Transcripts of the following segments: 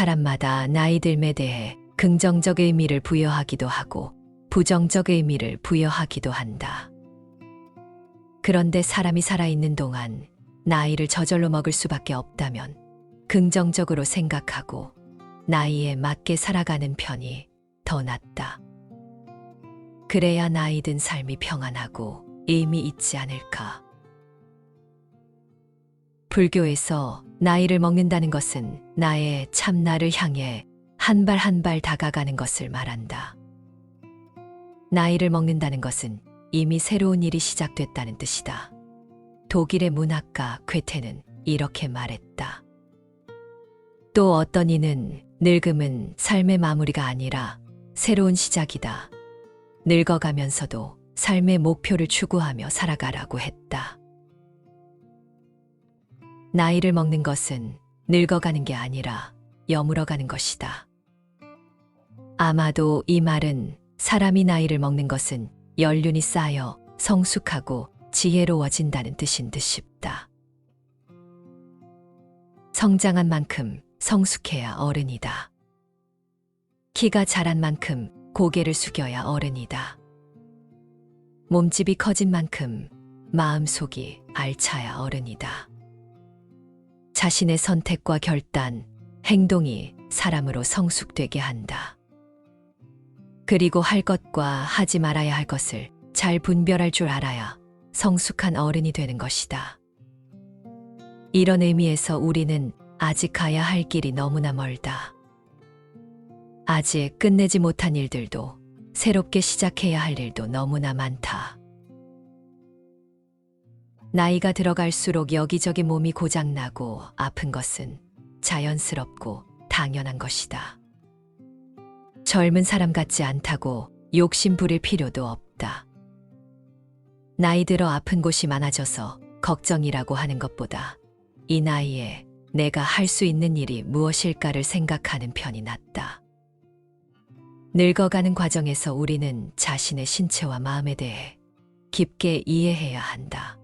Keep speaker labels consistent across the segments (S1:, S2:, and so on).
S1: 사람마다 나이 듦에 대해 긍정적 의미를 부여하기도 하고 부정적 의미를 부여하기도 한다. 그런데 사람이 살아있는 동안 나이를 저절로 먹을 수밖에 없다면 긍정적으로 생각하고 나이에 맞게 살아가는 편이 더 낫다. 그래야 나이 든 삶이 평안하고 의미 있지 않을까. 불교에서 나이를 먹는다는 것은 나의 참나를 향해 한 발 한 발 다가가는 것을 말한다. 나이를 먹는다는 것은 이미 새로운 일이 시작됐다는 뜻이다. 독일의 문학가 괴테는 이렇게 말했다. 또 어떤 이는 늙음은 삶의 마무리가 아니라 새로운 시작이다. 늙어가면서도 삶의 목표를 추구하며 살아가라고 했다. 나이를 먹는 것은 늙어가는 게 아니라 여물어가는 것이다. 아마도 이 말은 사람이 나이를 먹는 것은 연륜이 쌓여 성숙하고 지혜로워진다는 뜻인 듯 싶다. 성장한 만큼 성숙해야 어른이다. 키가 자란 만큼 고개를 숙여야 어른이다. 몸집이 커진 만큼 마음속이 알차야 어른이다. 자신의 선택과 결단, 행동이 사람으로 성숙되게 한다. 그리고 할 것과 하지 말아야 할 것을 잘 분별할 줄 알아야 성숙한 어른이 되는 것이다. 이런 의미에서 우리는 아직 가야 할 길이 너무나 멀다. 아직 끝내지 못한 일들도 새롭게 시작해야 할 일도 너무나 많다. 나이가 들어갈수록 여기저기 몸이 고장나고 아픈 것은 자연스럽고 당연한 것이다. 젊은 사람 같지 않다고 욕심 부릴 필요도 없다. 나이 들어 아픈 곳이 많아져서 걱정이라고 하는 것보다 이 나이에 내가 할 수 있는 일이 무엇일까를 생각하는 편이 낫다. 늙어가는 과정에서 우리는 자신의 신체와 마음에 대해 깊게 이해해야 한다.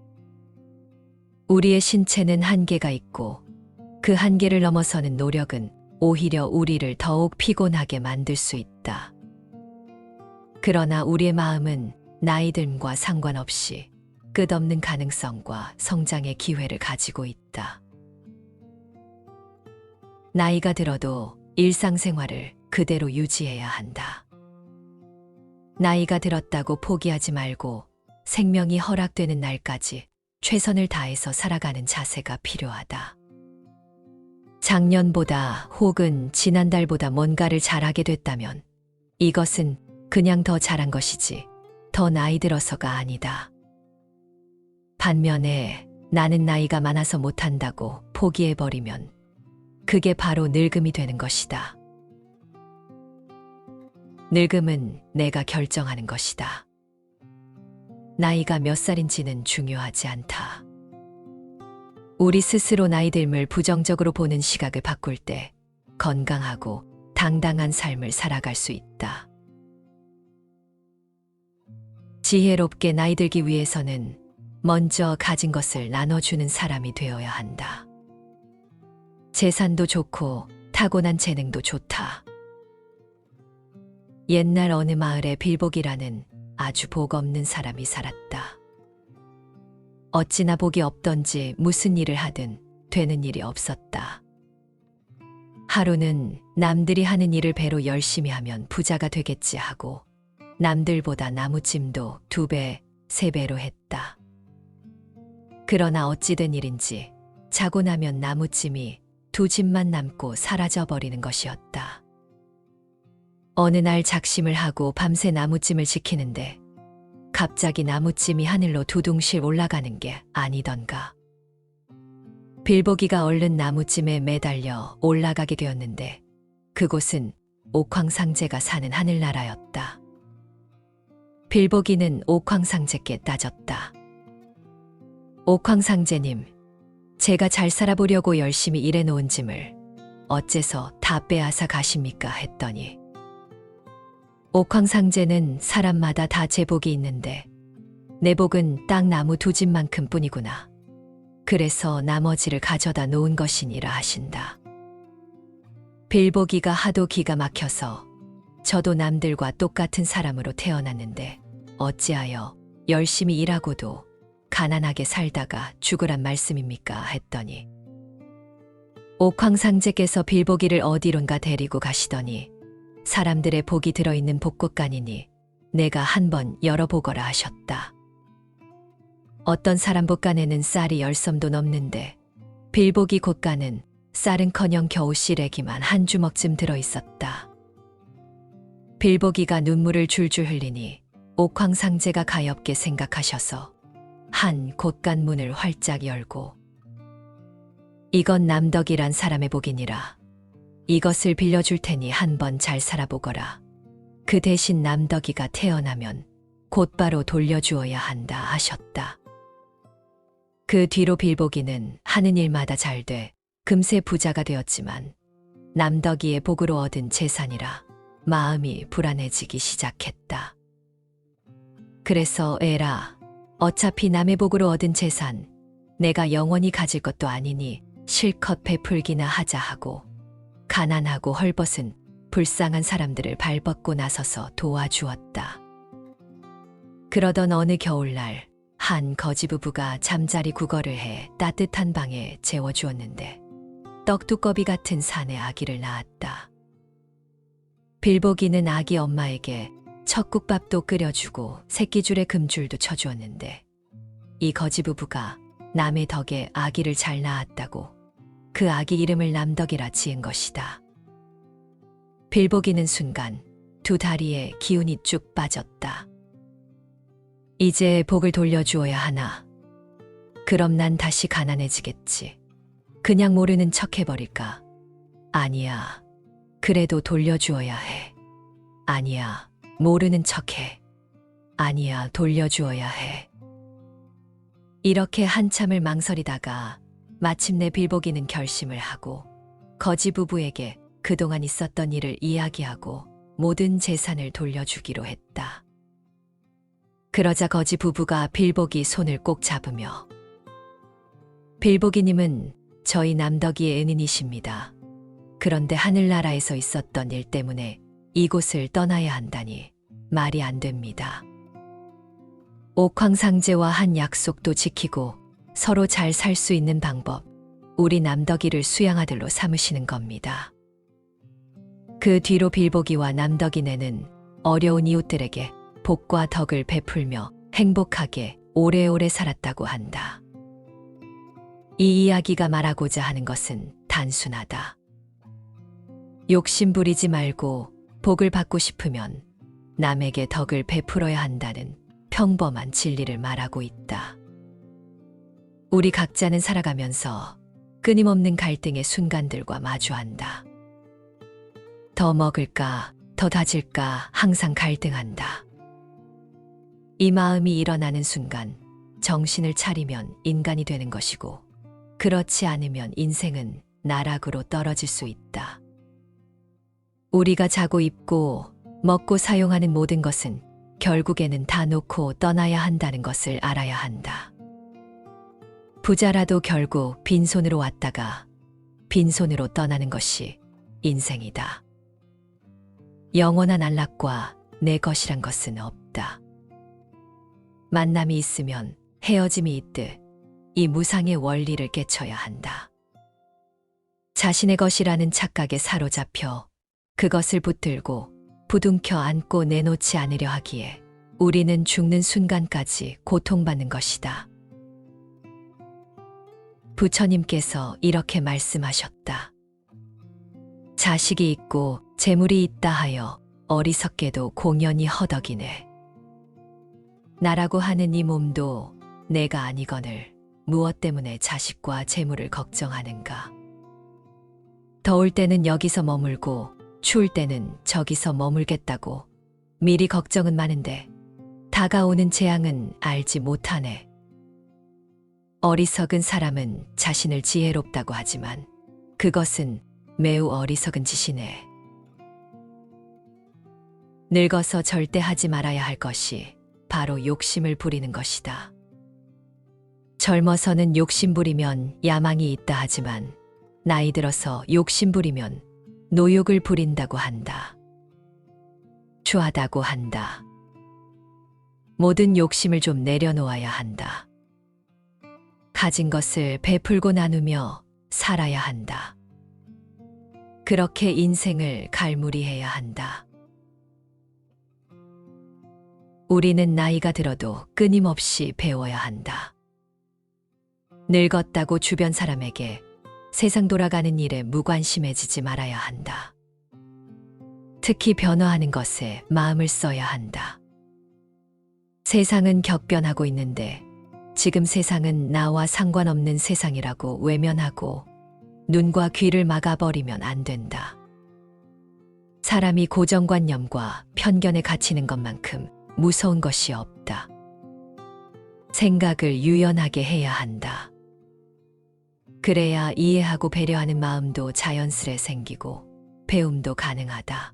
S1: 우리의 신체는 한계가 있고 그 한계를 넘어서는 노력은 오히려 우리를 더욱 피곤하게 만들 수 있다. 그러나 우리의 마음은 나이 듦과 상관없이 끝없는 가능성과 성장의 기회를 가지고 있다. 나이가 들어도 일상생활을 그대로 유지해야 한다. 나이가 들었다고 포기하지 말고 생명이 허락되는 날까지 최선을 다해서 살아가는 자세가 필요하다. 작년보다 혹은 지난달보다 뭔가를 잘하게 됐다면 이것은 그냥 더 잘한 것이지 더 나이 들어서가 아니다. 반면에 나는 나이가 많아서 못한다고 포기해버리면 그게 바로 늙음이 되는 것이다. 늙음은 내가 결정하는 것이다. 나이가 몇 살인지는 중요하지 않다. 우리 스스로 나이 듦을 부정적으로 보는 시각을 바꿀 때 건강하고 당당한 삶을 살아갈 수 있다. 지혜롭게 나이 들기 위해서는 먼저 가진 것을 나눠주는 사람이 되어야 한다. 재산도 좋고 타고난 재능도 좋다. 옛날 어느 마을에 빌복이라는 아주 복 없는 사람이 살았다. 어찌나 복이 없던지 무슨 일을 하든 되는 일이 없었다. 하루는 남들이 하는 일을 배로 열심히 하면 부자가 되겠지 하고 남들보다 나무찜도 2배, 3배로 했다. 그러나 어찌 된 일인지 자고 나면 나무찜이 2집만 남고 사라져버리는 것이었다. 어느 날 작심을 하고 밤새 나무찜을 지키는데 갑자기 나무찜이 하늘로 두둥실 올라가는 게 아니던가. 빌보기가 얼른 나무찜에 매달려 올라가게 되었는데 그곳은 옥황상제가 사는 하늘나라였다. 빌보기는 옥황상제께 따졌다. 옥황상제님, 제가 잘 살아보려고 열심히 일해놓은 짐을 어째서 다 빼앗아 가십니까? 했더니 옥황상제는 사람마다 다 제복이 있는데 내 복은 딱 나무 2집만큼 뿐이구나. 그래서 나머지를 가져다 놓은 것이니라 하신다. 빌보기가 하도 기가 막혀서 저도 남들과 똑같은 사람으로 태어났는데 어찌하여 열심히 일하고도 가난하게 살다가 죽으란 말씀입니까? 했더니 옥황상제께서 빌보기를 어디론가 데리고 가시더니 사람들의 복이 들어있는 복곳간이니 내가 한번 열어보거라 하셨다. 어떤 사람 복간에는 쌀이 10섬도 넘는데 빌보기 곳간은 쌀은커녕 겨우 시래기만 한 주먹쯤 들어있었다. 빌보기가 눈물을 줄줄 흘리니 옥황상제가 가엾게 생각하셔서 한 곳간 문을 활짝 열고 이건 남덕이란 사람의 복이니라. 이것을 빌려줄 테니 한번 잘 살아보거라. 그 대신 남덕이가 태어나면 곧바로 돌려주어야 한다 하셨다. 그 뒤로 빌보기는 하는 일마다 잘 돼 금세 부자가 되었지만 남덕이의 복으로 얻은 재산이라 마음이 불안해지기 시작했다. 그래서 에라, 어차피 남의 복으로 얻은 재산 내가 영원히 가질 것도 아니니 실컷 베풀기나 하자 하고 가난하고 헐벗은 불쌍한 사람들을 발벗고 나서서 도와주었다. 그러던 어느 겨울날 한 거지부부가 잠자리 구걸을 해 따뜻한 방에 재워주었는데 떡두꺼비 같은 산에 아기를 낳았다. 빌보기는 아기 엄마에게 척국밥도 끓여주고 새끼줄에 금줄도 쳐주었는데 이 거지부부가 남의 덕에 아기를 잘 낳았다고 그 아기 이름을 남덕이라 지은 것이다. 빌보기는 순간 두 다리에 기운이 쭉 빠졌다. 이제 복을 돌려주어야 하나. 그럼 난 다시 가난해지겠지. 그냥 모르는 척 해버릴까? 아니야. 그래도 돌려주어야 해. 아니야. 모르는 척해. 아니야. 돌려주어야 해. 이렇게 한참을 망설이다가 마침내 빌보기는 결심을 하고 거지 부부에게 그동안 있었던 일을 이야기하고 모든 재산을 돌려주기로 했다. 그러자 거지 부부가 빌보기 손을 꼭 잡으며 빌보기님은 저희 남덕이의 은인이십니다. 그런데 하늘나라에서 있었던 일 때문에 이곳을 떠나야 한다니 말이 안 됩니다. 옥황상제와 한 약속도 지키고 서로 잘 살 수 있는 방법, 우리 남덕이를 수양아들로 삼으시는 겁니다. 그 뒤로 빌보기와 남덕이네는 어려운 이웃들에게 복과 덕을 베풀며 행복하게 오래오래 살았다고 한다. 이 이야기가 말하고자 하는 것은 단순하다. 욕심 부리지 말고 복을 받고 싶으면 남에게 덕을 베풀어야 한다는 평범한 진리를 말하고 있다. 우리 각자는 살아가면서 끊임없는 갈등의 순간들과 마주한다. 더 먹을까, 더 다질까 항상 갈등한다. 이 마음이 일어나는 순간 정신을 차리면 인간이 되는 것이고 그렇지 않으면 인생은 나락으로 떨어질 수 있다. 우리가 자고 입고 먹고 사용하는 모든 것은 결국에는 다 놓고 떠나야 한다는 것을 알아야 한다. 부자라도 결국 빈손으로 왔다가 빈손으로 떠나는 것이 인생이다. 영원한 안락과 내 것이란 것은 없다. 만남이 있으면 헤어짐이 있듯 이 무상의 원리를 깨쳐야 한다. 자신의 것이라는 착각에 사로잡혀 그것을 붙들고 부둥켜 안고 내놓지 않으려 하기에 우리는 죽는 순간까지 고통받는 것이다. 부처님께서 이렇게 말씀하셨다. 자식이 있고 재물이 있다 하여 어리석게도 공연히 허덕이네. 나라고 하는 이 몸도 내가 아니거늘 무엇 때문에 자식과 재물을 걱정하는가. 더울 때는 여기서 머물고 추울 때는 저기서 머물겠다고 미리 걱정은 많은데 다가오는 재앙은 알지 못하네. 어리석은 사람은 자신을 지혜롭다고 하지만 그것은 매우 어리석은 짓이네. 늙어서 절대 하지 말아야 할 것이 바로 욕심을 부리는 것이다. 젊어서는 욕심 부리면 야망이 있다 하지만 나이 들어서 욕심 부리면 노욕을 부린다고 한다. 추하다고 한다. 모든 욕심을 좀 내려놓아야 한다. 가진 것을 베풀고 나누며 살아야 한다. 그렇게 인생을 갈무리해야 한다. 우리는 나이가 들어도 끊임없이 배워야 한다. 늙었다고 주변 사람에게 세상 돌아가는 일에 무관심해지지 말아야 한다. 특히 변화하는 것에 마음을 써야 한다. 세상은 격변하고 있는데 지금 세상은 나와 상관없는 세상이라고 외면하고 눈과 귀를 막아버리면 안 된다. 사람이 고정관념과 편견에 갇히는 것만큼 무서운 것이 없다. 생각을 유연하게 해야 한다. 그래야 이해하고 배려하는 마음도 자연스레 생기고 배움도 가능하다.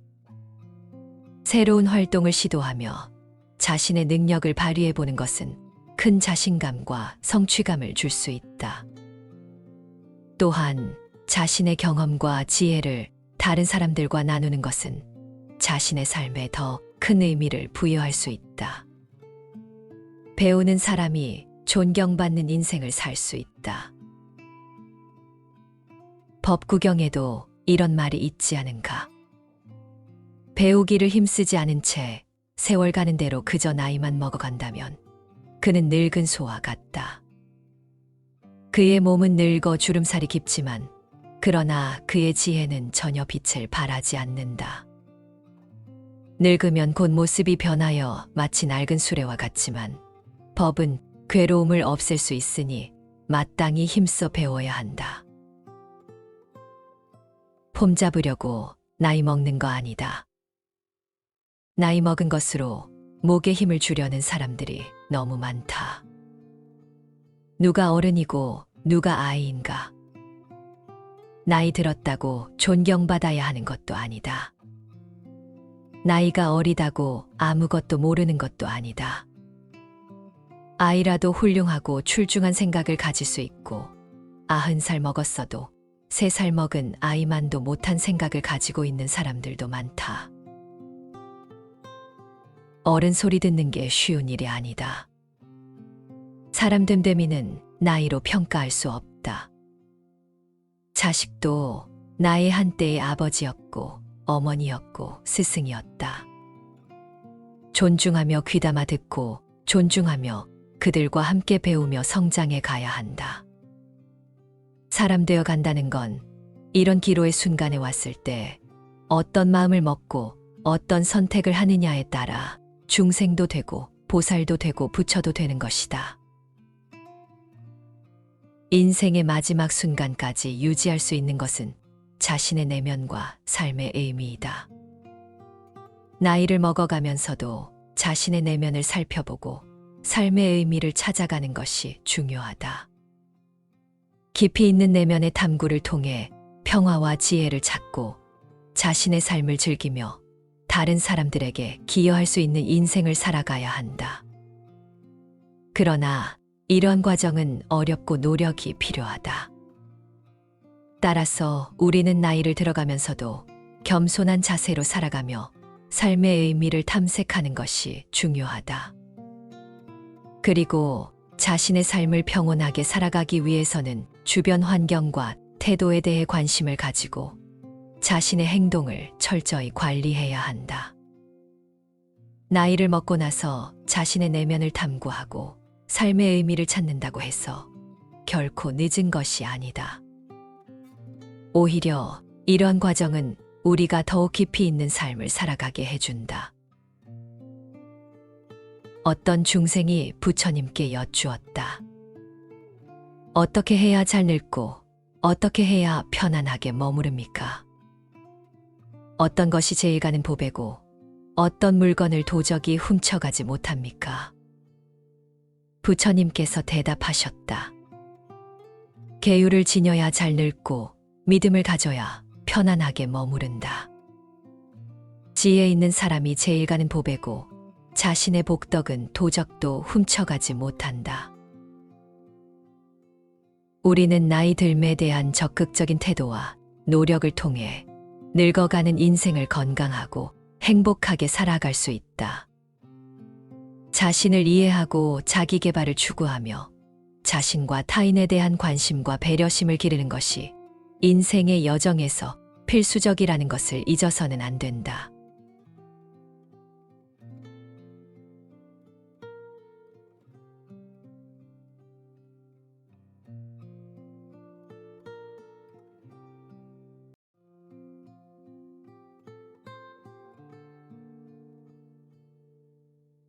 S1: 새로운 활동을 시도하며 자신의 능력을 발휘해 보는 것은 큰 자신감과 성취감을 줄 수 있다. 또한 자신의 경험과 지혜를 다른 사람들과 나누는 것은 자신의 삶에 더 큰 의미를 부여할 수 있다. 배우는 사람이 존경받는 인생을 살 수 있다. 법구경에도 이런 말이 있지 않은가? 배우기를 힘쓰지 않은 채 세월 가는 대로 그저 나이만 먹어간다면 그는 늙은 소와 같다. 그의 몸은 늙어 주름살이 깊지만 그러나 그의 지혜는 전혀 빛을 발하지 않는다. 늙으면 곧 모습이 변하여 마치 낡은 수레와 같지만 법은 괴로움을 없앨 수 있으니 마땅히 힘써 배워야 한다. 폼 잡으려고 나이 먹는 거 아니다. 나이 먹은 것으로 목에 힘을 주려는 사람들이 너무 많다. 누가 어른이고 누가 아이인가? 나이 들었다고 존경받아야 하는 것도 아니다. 나이가 어리다고 아무것도 모르는 것도 아니다. 아이라도 훌륭하고 출중한 생각을 가질 수 있고 90살 먹었어도 3살 먹은 아이만도 못한 생각을 가지고 있는 사람들도 많다. 어른 소리 듣는 게 쉬운 일이 아니다. 사람 됨됨이는 나이로 평가할 수 없다. 자식도 나의 한때의 아버지였고 어머니였고 스승이었다. 존중하며 귀담아 듣고 존중하며 그들과 함께 배우며 성장해 가야 한다. 사람 되어 간다는 건 이런 기로의 순간에 왔을 때 어떤 마음을 먹고 어떤 선택을 하느냐에 따라 중생도 되고 보살도 되고 부처도 되는 것이다. 인생의 마지막 순간까지 유지할 수 있는 것은 자신의 내면과 삶의 의미이다. 나이를 먹어가면서도 자신의 내면을 살펴보고 삶의 의미를 찾아가는 것이 중요하다. 깊이 있는 내면의 탐구를 통해 평화와 지혜를 찾고 자신의 삶을 즐기며 다른 사람들에게 기여할 수 있는 인생을 살아가야 한다. 그러나 이런 과정은 어렵고 노력이 필요하다. 따라서 우리는 나이를 들어가면서도 겸손한 자세로 살아가며 삶의 의미를 탐색하는 것이 중요하다. 그리고 자신의 삶을 평온하게 살아가기 위해서는 주변 환경과 태도에 대해 관심을 가지고 자신의 행동을 철저히 관리해야 한다. 나이를 먹고 나서 자신의 내면을 탐구하고 삶의 의미를 찾는다고 해서 결코 늦은 것이 아니다. 오히려 이러한 과정은 우리가 더욱 깊이 있는 삶을 살아가게 해준다. 어떤 중생이 부처님께 여쭈었다. 어떻게 해야 잘 늙고 어떻게 해야 편안하게 머무릅니까? 어떤 것이 제일 가는 보배고 어떤 물건을 도적이 훔쳐가지 못합니까? 부처님께서 대답하셨다. 계율을 지녀야 잘 늙고 믿음을 가져야 편안하게 머무른다. 지혜 있는 사람이 제일 가는 보배고 자신의 복덕은 도적도 훔쳐가지 못한다. 우리는 나이 들매에 대한 적극적인 태도와 노력을 통해 늙어가는 인생을 건강하고 행복하게 살아갈 수 있다. 자신을 이해하고 자기 개발을 추구하며 자신과 타인에 대한 관심과 배려심을 기르는 것이 인생의 여정에서 필수적이라는 것을 잊어서는 안 된다.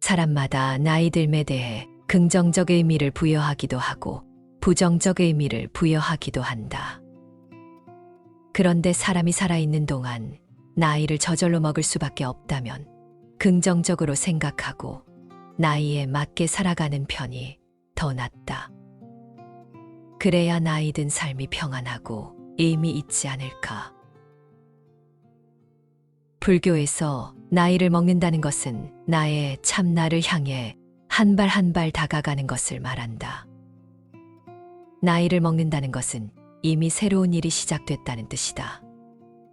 S1: 사람마다 나이 듦에 대해 긍정적 의미를 부여하기도 하고 부정적 의미를 부여하기도 한다. 그런데 사람이 살아있는 동안 나이를 저절로 먹을 수밖에 없다면 긍정적으로 생각하고 나이에 맞게 살아가는 편이 더 낫다. 그래야 나이 든 삶이 평안하고 의미 있지 않을까. 불교에서 나이를 먹는다는 것은 나의 참나를 향해 한 발 한 발 다가가는 것을 말한다. 나이를 먹는다는 것은 이미 새로운 일이 시작됐다는 뜻이다.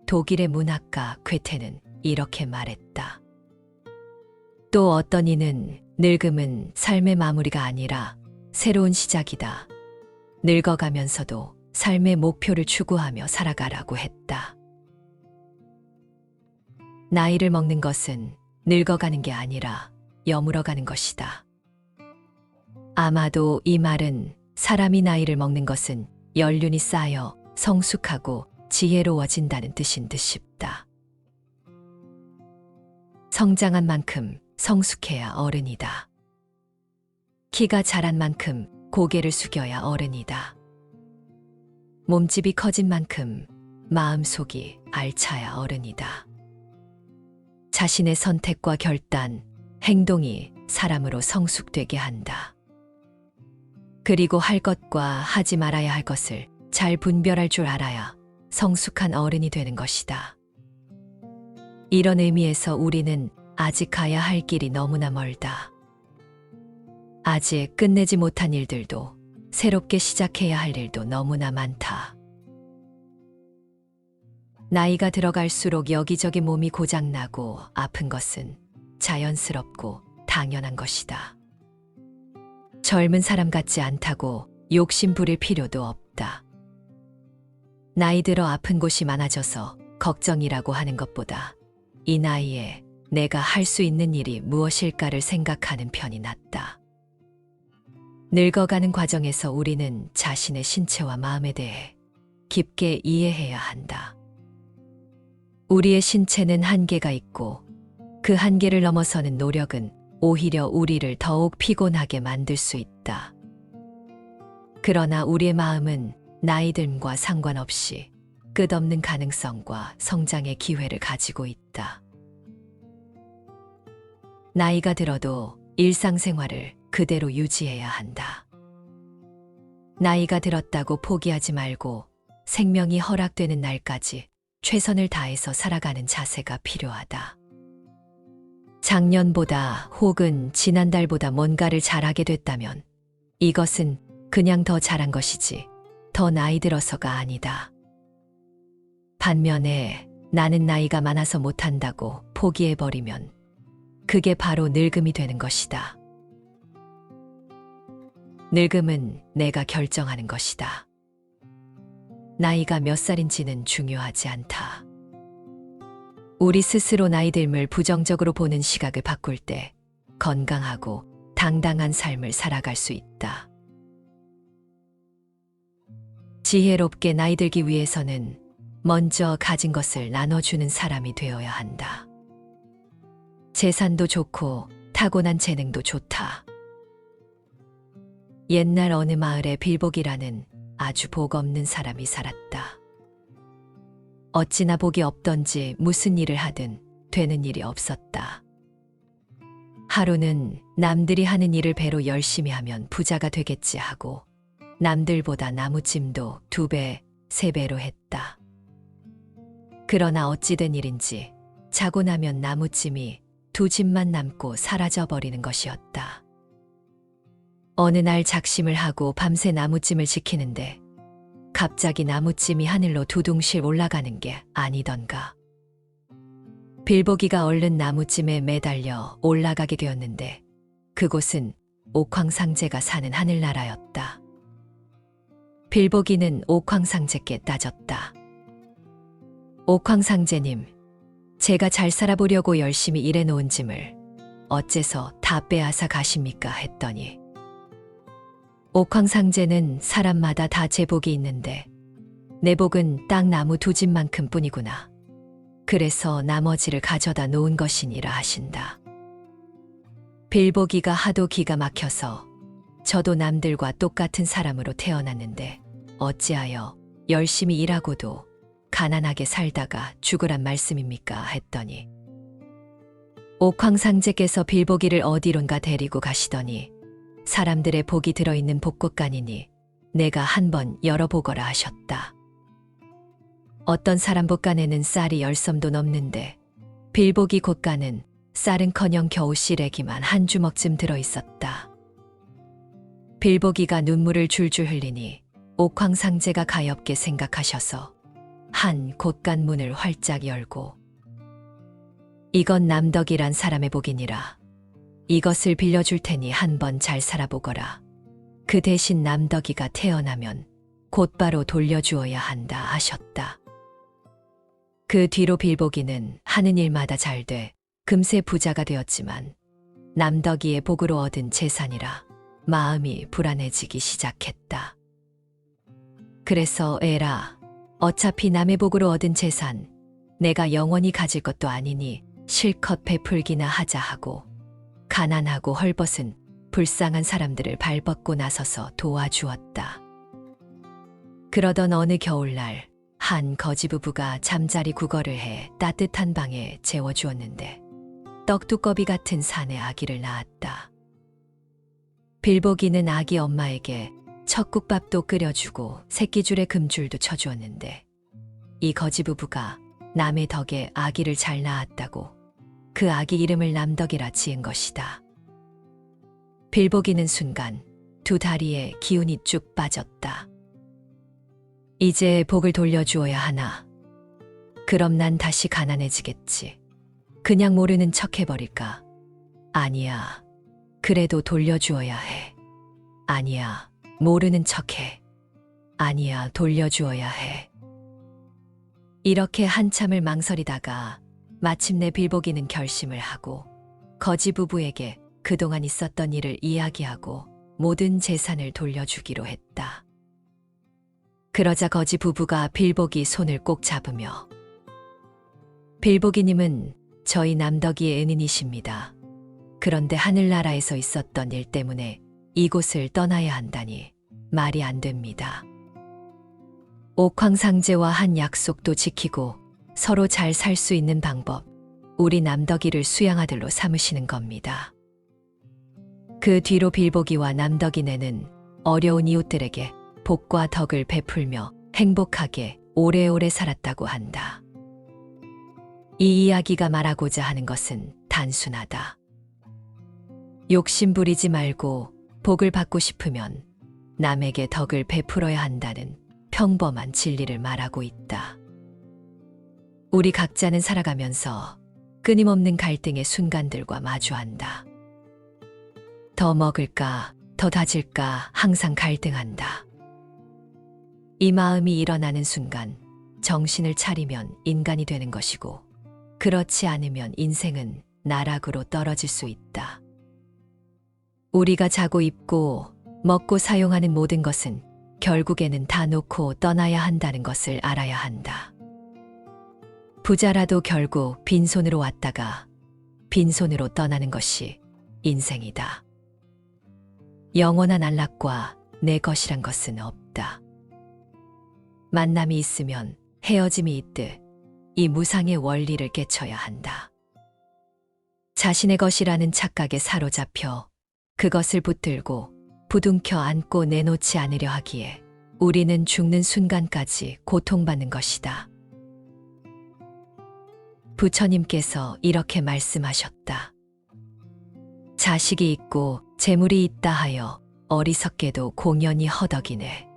S1: 독일의 문학가 괴테는 이렇게 말했다. 또 어떤 이는 늙음은 삶의 마무리가 아니라 새로운 시작이다. 늙어가면서도 삶의 목표를 추구하며 살아가라고 했다. 나이를 먹는 것은 늙어가는 게 아니라 여물어가는 것이다. 아마도 이 말은 사람이 나이를 먹는 것은 연륜이 쌓여 성숙하고 지혜로워진다는 뜻인 듯 싶다. 성장한 만큼 성숙해야 어른이다. 키가 자란 만큼 고개를 숙여야 어른이다. 몸집이 커진 만큼 마음속이 알차야 어른이다. 자신의 선택과 결단, 행동이 사람으로 성숙되게 한다. 그리고 할 것과 하지 말아야 할 것을 잘 분별할 줄 알아야 성숙한 어른이 되는 것이다. 이런 의미에서 우리는 아직 가야 할 길이 너무나 멀다. 아직 끝내지 못한 일들도 새롭게 시작해야 할 일도 너무나 많다. 나이가 들어갈수록 여기저기 몸이 고장나고 아픈 것은 자연스럽고 당연한 것이다. 젊은 사람 같지 않다고 욕심 부릴 필요도 없다. 나이 들어 아픈 곳이 많아져서 걱정이라고 하는 것보다 이 나이에 내가 할 수 있는 일이 무엇일까를 생각하는 편이 낫다. 늙어가는 과정에서 우리는 자신의 신체와 마음에 대해 깊게 이해해야 한다. 우리의 신체는 한계가 있고 그 한계를 넘어서는 노력은 오히려 우리를 더욱 피곤하게 만들 수 있다. 그러나 우리의 마음은 나이 듦과 상관없이 끝없는 가능성과 성장의 기회를 가지고 있다. 나이가 들어도 일상생활을 그대로 유지해야 한다. 나이가 들었다고 포기하지 말고 생명이 허락되는 날까지 최선을 다해서 살아가는 자세가 필요하다. 작년보다 혹은 지난달보다 뭔가를 잘하게 됐다면 이것은 그냥 더 잘한 것이지 더 나이 들어서가 아니다. 반면에 나는 나이가 많아서 못한다고 포기해버리면 그게 바로 늙음이 되는 것이다. 늙음은 내가 결정하는 것이다. 나이가 몇 살인지는 중요하지 않다. 우리 스스로 나이 듦을 부정적으로 보는 시각을 바꿀 때 건강하고 당당한 삶을 살아갈 수 있다. 지혜롭게 나이 들기 위해서는 먼저 가진 것을 나눠주는 사람이 되어야 한다. 재산도 좋고 타고난 재능도 좋다. 옛날 어느 마을에 빌복이라는 아주 복 없는 사람이 살았다. 어찌나 복이 없던지 무슨 일을 하든 되는 일이 없었다. 하루는 남들이 하는 일을 배로 열심히 하면 부자가 되겠지 하고 남들보다 나무찜도 2배, 3배로 했다. 그러나 어찌 된 일인지 자고 나면 나무찜이 2집만 남고 사라져버리는 것이었다. 어느 날 작심을 하고 밤새 나무찜을 지키는데 갑자기 나무찜이 하늘로 두둥실 올라가는 게 아니던가. 빌보기가 얼른 나무찜에 매달려 올라가게 되었는데 그곳은 옥황상제가 사는 하늘나라였다. 빌보기는 옥황상제께 따졌다. 옥황상제님, 제가 잘 살아보려고 열심히 일해놓은 짐을 어째서 다 빼앗아 가십니까? 했더니 옥황상제는 사람마다 다 제복이 있는데 내 복은 딱 나무 2집만큼 뿐이구나. 그래서 나머지를 가져다 놓은 것이니라 하신다. 빌보기가 하도 기가 막혀서 저도 남들과 똑같은 사람으로 태어났는데 어찌하여 열심히 일하고도 가난하게 살다가 죽으란 말씀입니까? 했더니 옥황상제께서 빌보기를 어디론가 데리고 가시더니 사람들의 복이 들어있는 복곳간이니 내가 한번 열어보거라 하셨다. 어떤 사람 복간에는 쌀이 10섬도 넘는데 빌보기 곳간은 쌀은커녕 겨우 시래기만 한 주먹쯤 들어있었다. 빌보기가 눈물을 줄줄 흘리니 옥황상제가 가엾게 생각하셔서 한 곳간 문을 활짝 열고 이건 남덕이란 사람의 복이니라. 이것을 빌려줄 테니 한번 잘 살아보거라. 그 대신 남덕이가 태어나면 곧바로 돌려주어야 한다 하셨다. 그 뒤로 빌보기는 하는 일마다 잘 돼 금세 부자가 되었지만 남덕이의 복으로 얻은 재산이라 마음이 불안해지기 시작했다. 그래서 에라, 어차피 남의 복으로 얻은 재산 내가 영원히 가질 것도 아니니 실컷 베풀기나 하자 하고 가난하고 헐벗은 불쌍한 사람들을 발벗고 나서서 도와주었다. 그러던 어느 겨울날 한 거지부부가 잠자리 구걸을 해 따뜻한 방에 재워주었는데 떡두꺼비 같은 산의 아기를 낳았다. 빌보기는 아기 엄마에게 척국밥도 끓여주고 새끼줄에 금줄도 쳐주었는데 이 거지부부가 남의 덕에 아기를 잘 낳았다고 그 아기 이름을 남덕이라 지은 것이다. 빌보기는 순간 두 다리에 기운이 쭉 빠졌다. 이제 복을 돌려주어야 하나. 그럼 난 다시 가난해지겠지. 그냥 모르는 척 해버릴까? 아니야. 그래도 돌려주어야 해. 아니야. 모르는 척해. 아니야. 돌려주어야 해. 이렇게 한참을 망설이다가 마침내 빌보기는 결심을 하고 거지 부부에게 그동안 있었던 일을 이야기하고 모든 재산을 돌려주기로 했다. 그러자 거지 부부가 빌보기 손을 꼭 잡으며 빌보기님은 저희 남덕이의 은인이십니다. 그런데 하늘나라에서 있었던 일 때문에 이곳을 떠나야 한다니 말이 안 됩니다. 옥황상제와 한 약속도 지키고 서로 잘 살 수 있는 방법, 우리 남덕이를 수양아들로 삼으시는 겁니다. 그 뒤로 빌보기와 남덕이네는 어려운 이웃들에게 복과 덕을 베풀며 행복하게 오래오래 살았다고 한다. 이 이야기가 말하고자 하는 것은 단순하다. 욕심 부리지 말고 복을 받고 싶으면 남에게 덕을 베풀어야 한다는 평범한 진리를 말하고 있다. 우리 각자는 살아가면서 끊임없는 갈등의 순간들과 마주한다. 더 먹을까, 더 다질까 항상 갈등한다. 이 마음이 일어나는 순간 정신을 차리면 인간이 되는 것이고 그렇지 않으면 인생은 나락으로 떨어질 수 있다. 우리가 자고 입고 먹고 사용하는 모든 것은 결국에는 다 놓고 떠나야 한다는 것을 알아야 한다. 부자라도 결국 빈손으로 왔다가 빈손으로 떠나는 것이 인생이다. 영원한 안락과 내 것이란 것은 없다. 만남이 있으면 헤어짐이 있듯 이 무상의 원리를 깨쳐야 한다. 자신의 것이라는 착각에 사로잡혀 그것을 붙들고 부둥켜 안고 내놓지 않으려 하기에 우리는 죽는 순간까지 고통받는 것이다. 부처님께서 이렇게 말씀하셨다. 자식이 있고 재물이 있다 하여 어리석게도 공연히 허덕이네.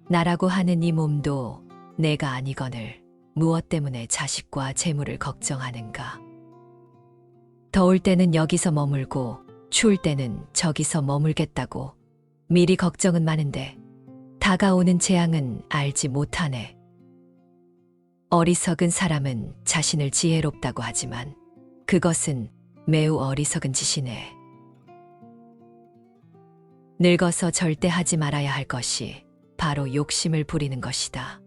S1: 나라고 하는 이 몸도 내가 아니거늘 무엇 때문에 자식과 재물을 걱정하는가? 더울 때는 여기서 머물고 추울 때는 저기서 머물겠다고 미리 걱정은 많은데 다가오는 재앙은 알지 못하네. 어리석은 사람은 자신을 지혜롭다고 하지만 그것은 매우 어리석은 짓이네. 늙어서 절대 하지 말아야 할 것이 바로 욕심을 부리는 것이다.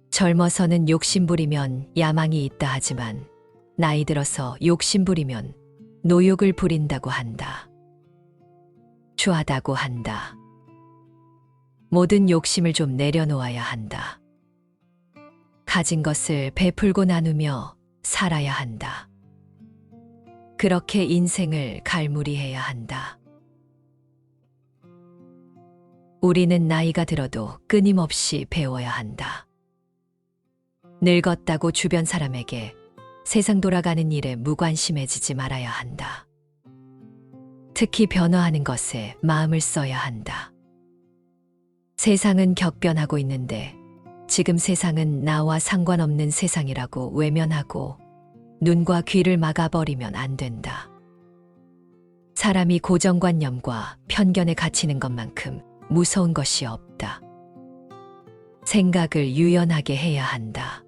S1: 젊어서는 욕심 부리면 야망이 있다 하지만 나이 들어서 욕심 부리면 노욕을 부린다고 한다. 추하다고 한다. 모든 욕심을 좀 내려놓아야 한다. 가진 것을 베풀고 나누며 살아야 한다. 그렇게 인생을 갈무리해야 한다. 우리는 나이가 들어도 끊임없이 배워야 한다. 늙었다고 주변 사람에게 세상 돌아가는 일에 무관심해지지 말아야 한다. 특히 변화하는 것에 마음을 써야 한다. 세상은 격변하고 있는데 지금 세상은 나와 상관없는 세상이라고 외면하고 눈과 귀를 막아버리면 안 된다. 사람이 고정관념과 편견에 갇히는 것만큼 무서운 것이 없다. 생각을 유연하게 해야 한다.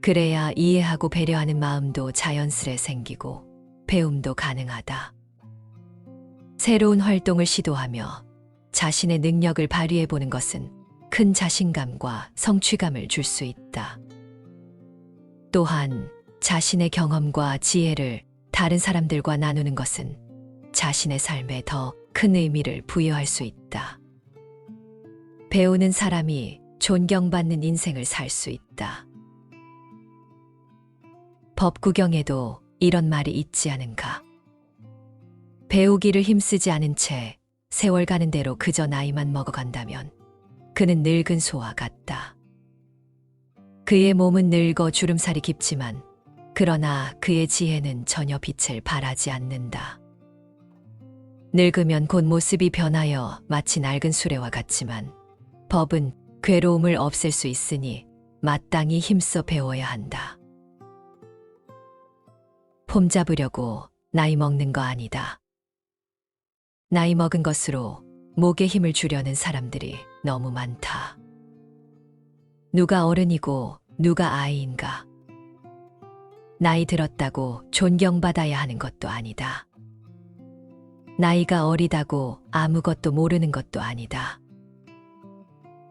S1: 그래야 이해하고 배려하는 마음도 자연스레 생기고 배움도 가능하다. 새로운 활동을 시도하며 자신의 능력을 발휘해 보는 것은 큰 자신감과 성취감을 줄 수 있다. 또한 자신의 경험과 지혜를 다른 사람들과 나누는 것은 자신의 삶에 더 큰 의미를 부여할 수 있다. 배우는 사람이 존경받는 인생을 살 수 있다. 법구경에도 이런 말이 있지 않은가? 배우기를 힘쓰지 않은 채 세월 가는 대로 그저 나이만 먹어간다면 그는 늙은 소와 같다. 그의 몸은 늙어 주름살이 깊지만 그러나 그의 지혜는 전혀 빛을 발하지 않는다. 늙으면 곧 모습이 변하여 마치 낡은 수레와 같지만 법은 괴로움을 없앨 수 있으니 마땅히 힘써 배워야 한다. 폼 잡으려고 나이 먹는 거 아니다. 나이 먹은 것으로 목에 힘을 주려는 사람들이 너무 많다. 누가 어른이고 누가 아이인가? 나이 들었다고 존경받아야 하는 것도 아니다. 나이가 어리다고 아무것도 모르는 것도 아니다.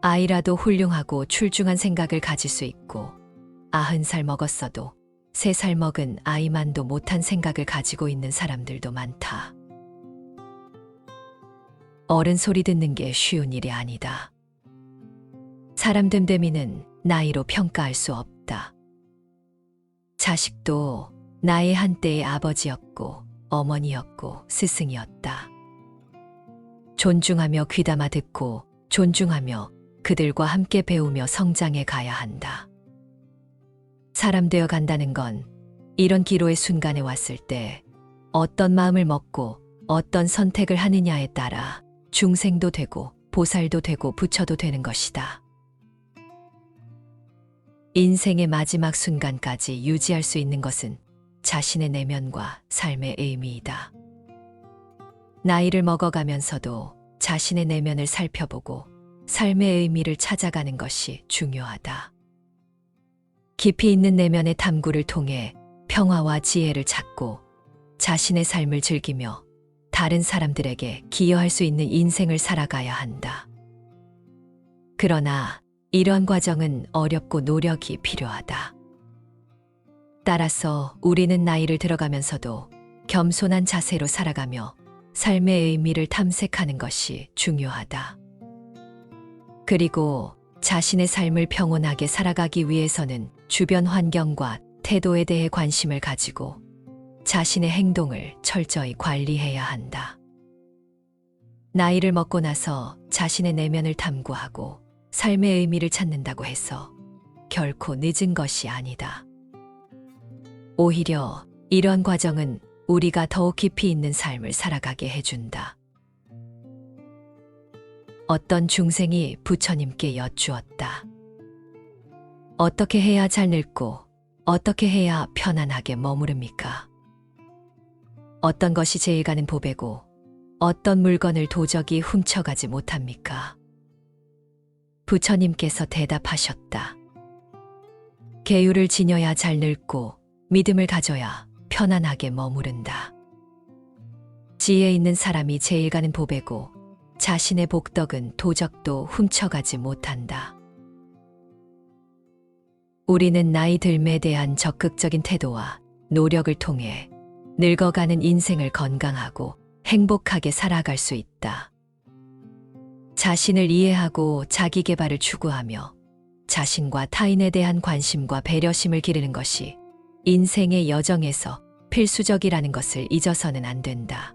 S1: 아이라도 훌륭하고 출중한 생각을 가질 수 있고 90살 먹었어도 3살 먹은 아이만도 못한 생각을 가지고 있는 사람들도 많다. 어른 소리 듣는 게 쉬운 일이 아니다. 사람 됨됨이는 나이로 평가할 수 없다. 자식도 나의 한때의 아버지였고 어머니였고 스승이었다. 존중하며 귀담아 듣고 존중하며 그들과 함께 배우며 성장해 가야 한다. 사람 되어 간다는 건 이런 기로의 순간에 왔을 때 어떤 마음을 먹고 어떤 선택을 하느냐에 따라 중생도 되고 보살도 되고 부처도 되는 것이다. 인생의 마지막 순간까지 유지할 수 있는 것은 자신의 내면과 삶의 의미이다. 나이를 먹어가면서도 자신의 내면을 살펴보고 삶의 의미를 찾아가는 것이 중요하다. 깊이 있는 내면의 탐구를 통해 평화와 지혜를 찾고 자신의 삶을 즐기며 다른 사람들에게 기여할 수 있는 인생을 살아가야 한다. 그러나 이러한 과정은 어렵고 노력이 필요하다. 따라서 우리는 나이를 들어가면서도 겸손한 자세로 살아가며 삶의 의미를 탐색하는 것이 중요하다. 그리고 자신의 삶을 평온하게 살아가기 위해서는 주변 환경과 태도에 대해 관심을 가지고 자신의 행동을 철저히 관리해야 한다. 나이를 먹고 나서 자신의 내면을 탐구하고 삶의 의미를 찾는다고 해서 결코 늦은 것이 아니다. 오히려 이런 과정은 우리가 더욱 깊이 있는 삶을 살아가게 해준다. 어떤 중생이 부처님께 여쭈었다. 어떻게 해야 잘 늙고 어떻게 해야 편안하게 머무릅니까? 어떤 것이 제일 가는 보배고 어떤 물건을 도적이 훔쳐가지 못합니까? 부처님께서 대답하셨다. 계율을 지녀야 잘 늙고 믿음을 가져야 편안하게 머무른다. 지혜 있는 사람이 제일 가는 보배고 자신의 복덕은 도적도 훔쳐가지 못한다. 우리는 나이 들매에 대한 적극적인 태도와 노력을 통해 늙어가는 인생을 건강하고 행복하게 살아갈 수 있다. 자신을 이해하고 자기 개발을 추구하며 자신과 타인에 대한 관심과 배려심을 기르는 것이 인생의 여정에서 필수적이라는 것을 잊어서는 안 된다.